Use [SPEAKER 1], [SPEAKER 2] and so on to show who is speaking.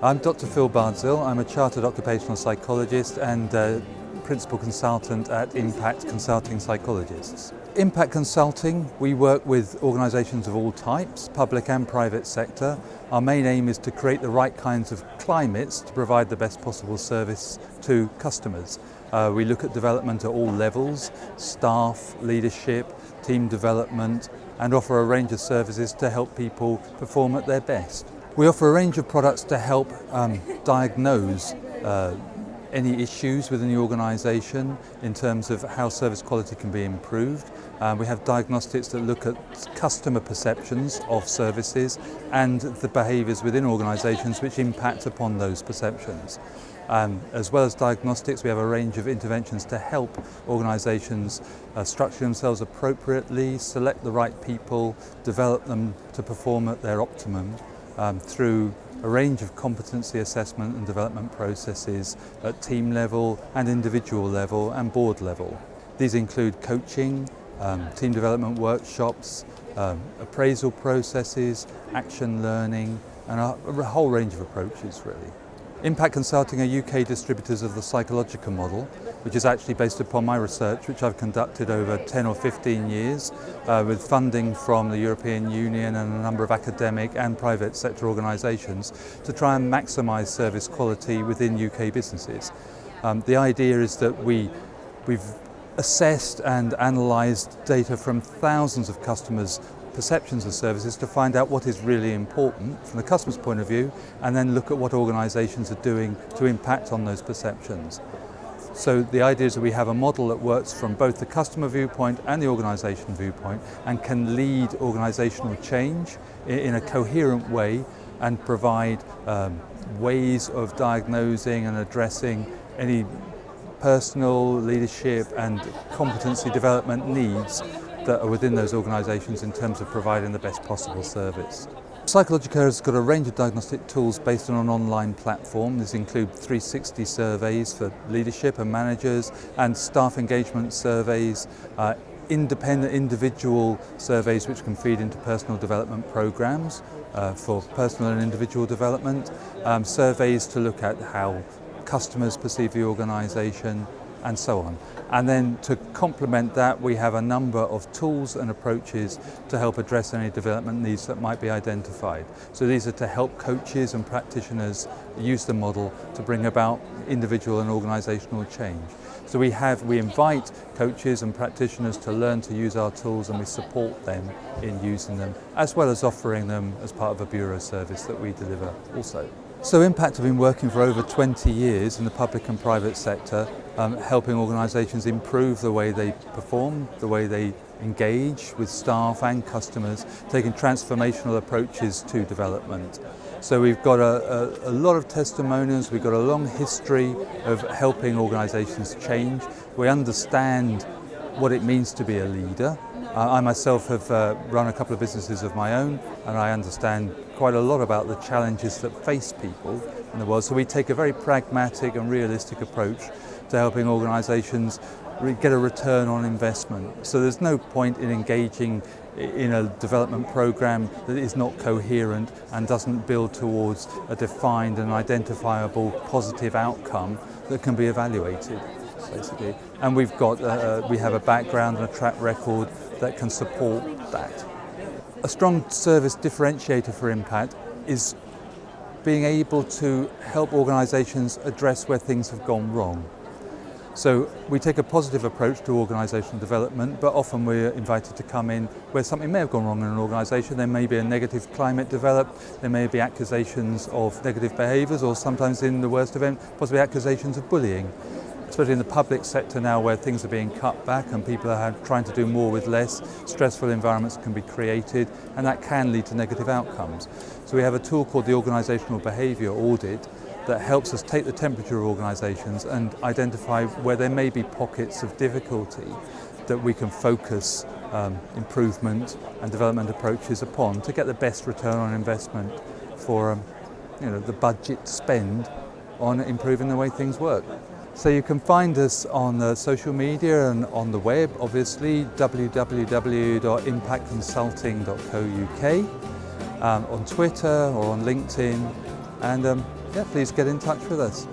[SPEAKER 1] I'm Dr. Phil Bardzil. I'm a Chartered Occupational Psychologist and Principal Consultant at Impact Consulting Psychologists. Impact Consulting, we work with organisations of all types, public and private sector. Our main aim is to create the right kinds of climates to provide the best possible service to customers. We look at development at all levels, staff, leadership, team development, and offer a range of services to help people perform at their best. We offer a range of products to help diagnose any issues within the organisation in terms of how service quality can be improved. We have diagnostics that look at customer perceptions of services and the behaviours within organisations which impact upon those perceptions. As well as diagnostics, we have a range of interventions to help organisations structure themselves appropriately, select the right people, develop them to perform at their optimum through a range of competency assessment and development processes at team level and individual level and board level. These include coaching, team development workshops, appraisal processes, action learning, and a whole range of approaches really. Impact Consulting are UK distributors of the psychological model, which is actually based upon my research, which I've conducted over 10 or 15 years with funding from the European Union and a number of academic and private sector organisations to try and maximise service quality within UK businesses. The idea is that we've assessed and analysed data from thousands of customers' perceptions of services to find out what is really important from the customer's point of view, and then look at what organisations are doing to impact on those perceptions. So the idea is that we have a model that works from both the customer viewpoint and the organisation viewpoint and can lead organisational change in a coherent way and provide ways of diagnosing and addressing any personal, leadership and competency development needs that are within those organisations in terms of providing the best possible service. Psychologica has got a range of diagnostic tools based on an online platform. These include 360 surveys for leadership and managers and staff engagement surveys, independent individual surveys which can feed into personal development programmes for personal and individual development, surveys to look at how customers perceive the organisation, and so on. And then to complement that, we have a number of tools and approaches to help address any development needs that might be identified. So these are to help coaches and practitioners use the model to bring about individual and organisational change. So we invite coaches and practitioners to learn to use our tools, and we support them in using them, as well as offering them as part of a bureau service that we deliver also. So Impact have been working for over 20 years in the public and private sector, helping organisations improve the way they perform, the way they engage with staff and customers, taking transformational approaches to development. So we've got a lot of testimonials, we've got a long history of helping organisations change. We understand what it means to be a leader. I myself have run a couple of businesses of my own, and I understand quite a lot about the challenges that face people in the world. So we take a very pragmatic and realistic approach to helping organisations get a return on investment. So there's no point in engaging in a development programme that is not coherent and doesn't build towards a defined and identifiable positive outcome that can be evaluated, basically. And we have a background and a track record that can support that. A strong service differentiator for Impact is being able to help organisations address where things have gone wrong. So we take a positive approach to organisational development, but often we're invited to come in where something may have gone wrong in an organisation. There may be a negative climate developed, there may be accusations of negative behaviours, or sometimes in the worst event, possibly accusations of bullying. Especially in the public sector now, where things are being cut back and people are trying to do more with less, stressful environments can be created, and that can lead to negative outcomes. So we have a tool called the Organisational Behaviour Audit that helps us take the temperature of organisations and identify where there may be pockets of difficulty that we can focus improvement and development approaches upon to get the best return on investment for the budget spend on improving the way things work. So you can find us on social media and on the web, obviously, www.impactconsulting.co.uk, on Twitter or on LinkedIn, and yeah, please get in touch with us.